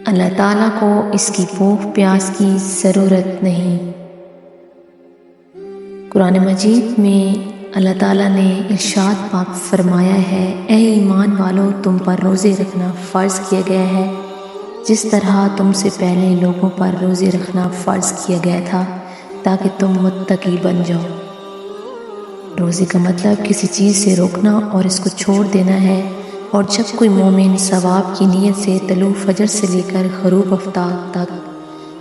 اللہ تعالیٰ کو اس کی بھوک پیاس کی ضرورت نہیں۔ قرآن مجید میں اللہ تعالیٰ نے ارشاد پاک فرمایا ہے، اے ایمان والو، تم پر روزے رکھنا فرض کیا گیا ہے جس طرح تم سے پہلے لوگوں پر روزے رکھنا فرض کیا گیا تھا تاکہ تم متقی بن جاؤ۔ روزے کا مطلب کسی چیز سے روکنا اور اس کو چھوڑ دینا ہے، اور جب کوئی مومن ثواب کی نیت سے طلوع فجر سے لے کر غروب آفتاب تک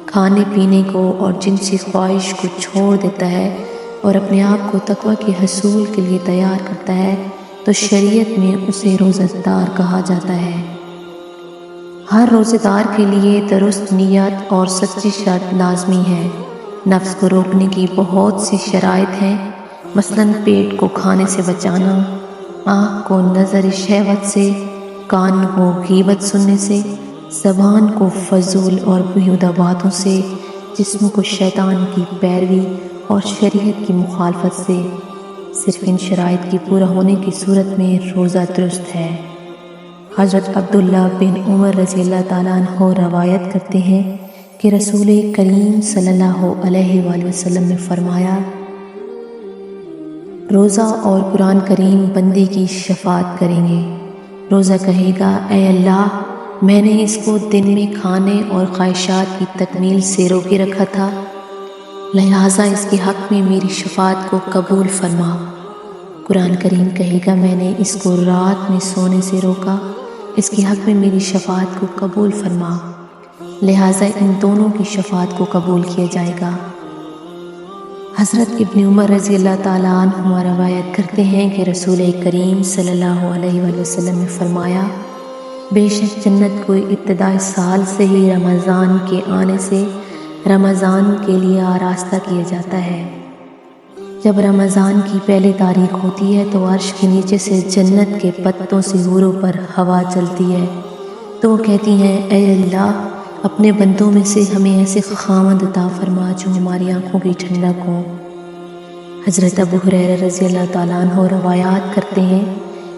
کھانے پینے کو اور جنسی خواہش کو چھوڑ دیتا ہے اور اپنے آپ کو تقوی کے حصول کے لیے تیار کرتا ہے تو شریعت میں اسے روزہ دار کہا جاتا ہے۔ ہر روزہ دار کے لیے درست نیت اور سچی شرط لازمی ہے۔ نفس کو روکنے کی بہت سی شرائط ہیں، مثلاً پیٹ کو کھانے سے بچانا، آنکھ کو نظر شہوت سے، کان کو غیبت سننے سے، زبان کو فضول اور بیہودہ باتوں سے، جسم کو شیطان کی پیروی اور شریعت کی مخالفت سے۔ صرف ان شرائط کی پورا ہونے کی صورت میں روزہ درست ہے۔ حضرت عبداللہ بن عمر رضی اللہ تعالیٰ عنہ روایت کرتے ہیں کہ رسول کریم صلی اللہ علیہ وآلہ وسلم نے فرمایا، روزہ اور قرآن کریم بندے کی شفاعت کریں گے۔ روزہ کہے گا، اے اللہ، میں نے اس کو دن میں کھانے اور خواہشات کی تکمیل سے روکے رکھا تھا، لہٰذا اس کے حق میں میری شفاعت کو قبول فرما۔ قرآن کریم کہے گا، میں نے اس کو رات میں سونے سے روکا، اس کے حق میں میری شفاعت کو قبول فرما، لہٰذا ان دونوں کی شفاعت کو قبول کیا جائے گا۔ حضرت ابن عمر رضی اللہ تعالیٰ عنہ روایت کرتے ہیں کہ رسول کریم صلی اللہ علیہ وآلہ وسلم نے فرمایا، بے شک جنت کو ابتدائی سال سے ہی رمضان کے آنے سے رمضان کے لیے آراستہ کیا جاتا ہے۔ جب رمضان کی پہلی تاریخ ہوتی ہے تو عرش کے نیچے سے جنت کے پتوں سے حوروں پر ہوا چلتی ہے تو وہ کہتی ہیں، اے اللہ، اپنے بندوں میں سے ہمیں ایسے خاوند عطا فرما جو ہماری آنکھوں کی ٹھنڈک ہوں۔ حضرت ابو ہریرہ رضی اللہ تعالیٰ عنہ روایات کرتے ہیں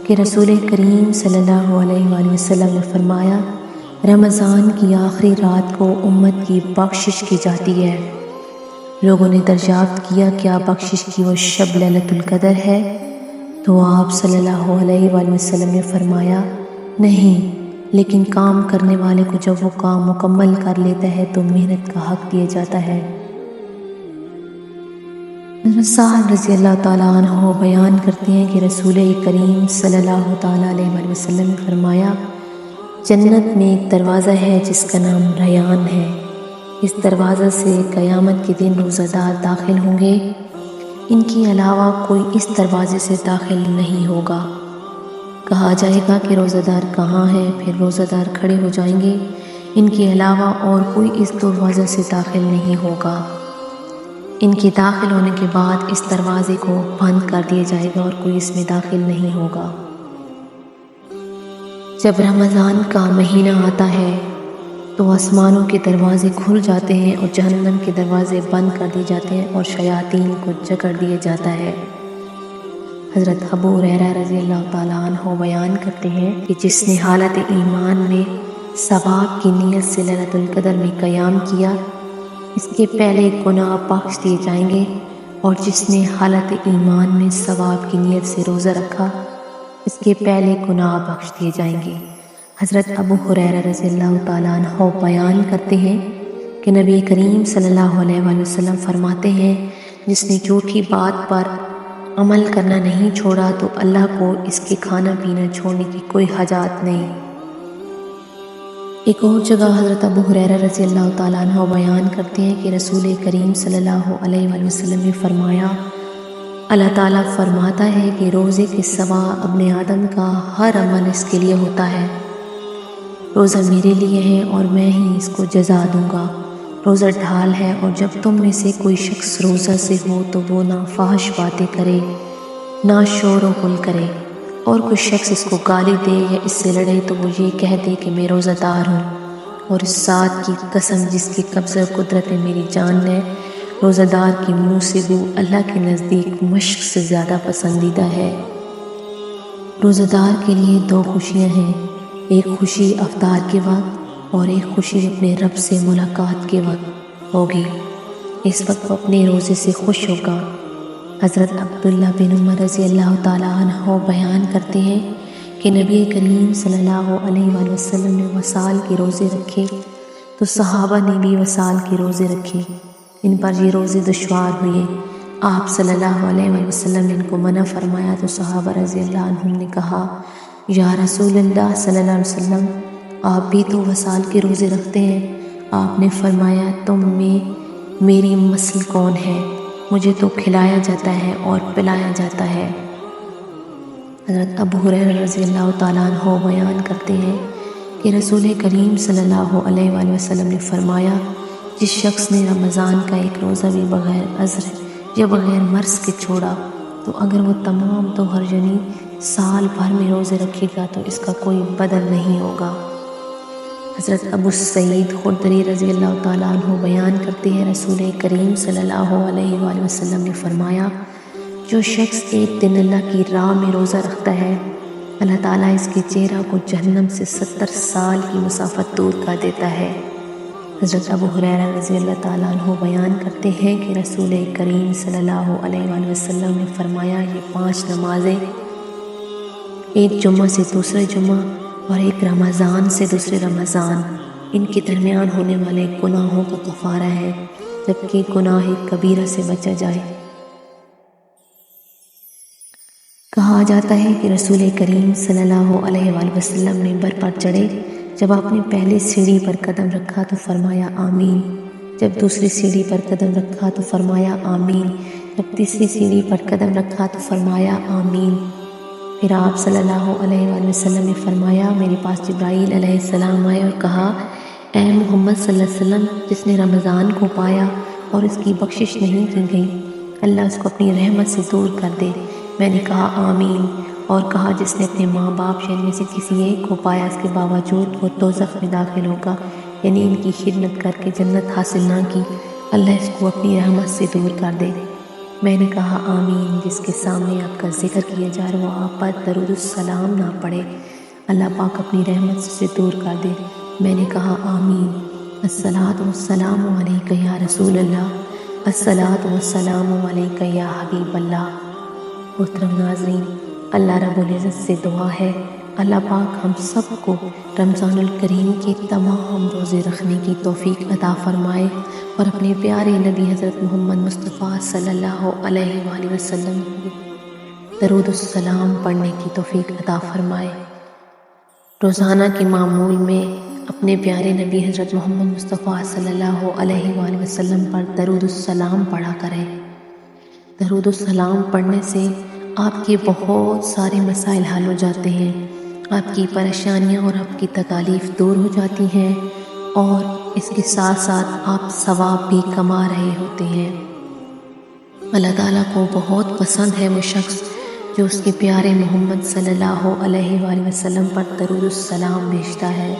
کہ رسول کریم صلی اللہ علیہ وآلہ وسلم نے فرمایا، رمضان کی آخری رات کو امت کی بخشش کی جاتی ہے۔ لوگوں نے دریافت کیا، کیا بخشش کی وہ شب لیلۃ القدر ہے؟ تو آپ صلی اللہ علیہ وآلہ وسلم نے فرمایا، نہیں، لیکن کام کرنے والے کو جب وہ کام مکمل کر لیتا ہے تو محنت کا حق دیا جاتا ہے۔ حضرت سعد رضی اللہ تعالیٰ عنہ بیان کرتے ہیں کہ رسول کریم صلی اللہ تعالیٰ علیہ وآلہ وسلم نے فرمایا، جنت میں ایک دروازہ ہے جس کا نام ریان ہے، اس دروازہ سے قیامت کے دن روزہ دار داخل ہوں گے، ان کے علاوہ کوئی اس دروازے سے داخل نہیں ہوگا۔ کہا جائے گا کہ روزہ دار کہاں ہے؟ پھر روزہ دار کھڑے ہو جائیں گے، ان کے علاوہ اور کوئی اس دروازے سے داخل نہیں ہوگا۔ ان کے داخل ہونے کے بعد اس دروازے کو بند کر دیا جائے گا اور کوئی اس میں داخل نہیں ہوگا۔ جب رمضان کا مہینہ آتا ہے تو آسمانوں کے دروازے کھل جاتے ہیں اور جہنم کے دروازے بند کر دیے جاتے ہیں اور شیاطین کو جکڑ دیا جاتا ہے۔ حضرت ابو ہریرہ رضی اللہ تعالیٰ عنہ بیان کرتے ہیں کہ جس نے حالت ایمان میں ثواب کی نیت سے لیلۃ القدر میں قیام کیا، اس کے پہلے گناہ بخش دیے جائیں گے، اور جس نے حالت ایمان میں ثواب کی نیت سے روزہ رکھا، اس کے پہلے گناہ بخش دیے جائیں گے۔ حضرت ابو ہریرہ رضی اللہ تعالیٰ عنہ بیان کرتے ہیں کہ نبی کریم صلی اللہ علیہ وآلہ وسلم فرماتے ہیں، جس نے جھوٹی بات پر عمل کرنا نہیں چھوڑا تو اللہ کو اس کے کھانا پینا چھوڑنے کی کوئی حاجت نہیں۔ ایک اور جگہ حضرت ابو ہریرہ رضی اللہ تعالیٰ عنہ بیان کرتے ہیں کہ رسول کریم صلی اللہ علیہ وآلہ وسلم نے فرمایا، اللہ تعالیٰ فرماتا ہے کہ روزے کے سوا ابن آدم کا ہر عمل اس کے لیے ہوتا ہے۔ روزہ میرے لیے ہے اور میں ہی اس کو جزا دوں گا۔ روزہ ڈھال ہے، اور جب تم میں سے کوئی شخص روزہ سے ہو تو وہ نہ فحش باتیں کرے، نہ شور و غل کرے، اور کوئی شخص اس کو گالی دے یا اس سے لڑے تو وہ یہ کہہ دے کہ میں روزہ دار ہوں، اور اس ذات کی قسم جس کی قبضہ قدرت میں میری جان ہے، روزہ دار کی منہ سے بو اللہ کے نزدیک مشک سے زیادہ پسندیدہ ہے۔ روزہ دار کے لیے دو خوشیاں ہیں، ایک خوشی افطار کے وقت اور ایک خوشی اپنے رب سے ملاقات کے وقت ہوگی۔ اس وقت وہ اپنے روزے سے خوش ہوگا۔ حضرت عبداللہ بن عمر رضی اللہ تعالیٰ عنہ بیان کرتے ہیں کہ نبی کریم صلی اللہ علیہ وآلہ وسلم نے وصال کے روزے رکھے تو صحابہ نے بھی وصال کے روزے رکھے۔ ان پر یہ روزے دشوار ہوئے۔ آپ صلی اللہ علیہ وآلہ وسلم نے ان کو منع فرمایا تو صحابہ رضی اللہ عنہم نے کہا، یا رسول اللہ صلی اللہ علیہ وسلم، آپ بھی تو وصال کے روزے رکھتے ہیں۔ آپ نے فرمایا، تم میں میری مثل کون ہے؟ مجھے تو کھلایا جاتا ہے اور پلایا جاتا ہے۔ حضرت ابو ہریرہ رضی اللہ تعالیٰ عنہ بیان کرتے ہیں کہ رسول کریم صلی اللہ علیہ وآلہ وسلم نے فرمایا، جس شخص نے رمضان کا ایک روزہ بھی بغیر عذر یا بغیر مرض کے چھوڑا تو اگر وہ تمام طہر یعنی سال بھر میں روزے رکھے گا تو اس کا کوئی بدل نہیں ہوگا۔ حضرت ابو سعید خدری رضی اللہ تعالیٰ عنہ بیان کرتے ہیں، رسول کریم صلی اللہ علیہ وآلہ وسلم نے فرمایا، جو شخص ایک دن اللہ کی راہ میں روزہ رکھتا ہے، اللہ تعالیٰ اس کے چہرہ کو جہنم سے 70 سال کی مسافت دور کر دیتا ہے۔ حضرت ابو ہریرہ رضی اللہ تعالیٰ عنہ بیان کرتے ہیں کہ رسول کریم صلی اللہ علیہ وآلہ وسلم نے فرمایا، یہ 5 نمازیں، ایک جمعہ سے دوسرے جمعہ اور ایک رمضان سے دوسرے رمضان، ان کے درمیان ہونے والے گناہوں کا کفارہ ہے، جبکہ گناہ کبیرہ سے بچا جائے۔ کہا جاتا ہے کہ رسول کریم صلی اللہ علیہ وآلہ وسلم منبر پر چڑھے، جب آپ نے پہلی سیڑھی پر قدم رکھا تو فرمایا آمین، جب دوسری سیڑھی پر قدم رکھا تو فرمایا آمین، جب تیسری سیڑھی پر قدم رکھا تو فرمایا آمین۔ پھر آپ صلی اللہ علیہ وآلہ وسلم نے فرمایا، میرے پاس جبرائیل علیہ السلام آئے اور کہا، اے محمد صلی اللہ علیہ وسلم، جس نے رمضان کو پایا اور اس کی بخشش نہیں کی گئی، اللہ اس کو اپنی رحمت سے دور کر دے۔ میں نے کہا آمین، اور کہا، جس نے اپنے ماں باپ یعنی میں سے کسی ایک کو پایا اس کے باوجود وہ دوزخ میں داخل ہوگا، یعنی ان کی خدمت کر کے جنت حاصل نہ کی، اللہ اس کو اپنی رحمت سے دور کر دے۔ میں نے کہا آمین، جس کے سامنے آپ کا ذکر کیا جا رہا وہ آپ پر درود السلام نہ پڑھے، اللہ پاک اپنی رحمت سے دور کر دے۔ میں نے کہا آمین۔ الصلاۃ والسلام علیک یا رسول اللہ، الصلاۃ والسلام علیک یا حبیب اللہ۔ محترم ناظرین، اللہ رب العزت سے دعا ہے، اللہ پاک ہم سب کو رمضان الکریم کے تمام روزے رکھنے کی توفیق عطا فرمائے اور اپنے پیارے نبی حضرت محمد مصطفیٰ صلی اللہ علیہ وآلہ وسلم کو درود السلام پڑھنے کی توفیق عطا فرمائے۔ روزانہ کے معمول میں اپنے پیارے نبی حضرت محمد مصطفیٰ صلی اللہ علیہ وآلہ وسلم پر درود السلام پڑھا کریں۔ درود السلام پڑھنے سے آپ کے بہت سارے مسائل حل ہو جاتے ہیں، آپ کی پریشانیاں اور آپ کی تکالیف دور ہو جاتی ہیں، اور اس کے ساتھ ساتھ آپ ثواب بھی کما رہے ہوتے ہیں۔ اللہ تعالیٰ کو بہت پسند ہے وہ شخص جو اس کے پیارے محمد صلی اللہ علیہ وآلہ وسلم پر درود السلام بھیجتا ہے۔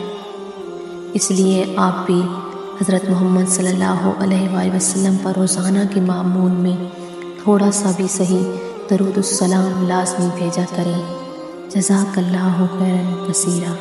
اس لیے آپ بھی حضرت محمد صلی اللہ علیہ وآلہ وسلم پر روزانہ کے معمول میں تھوڑا سا بھی صحیح درود السلام لازمی بھیجا کریں۔ جزاک اللہ خیرا کثیرا۔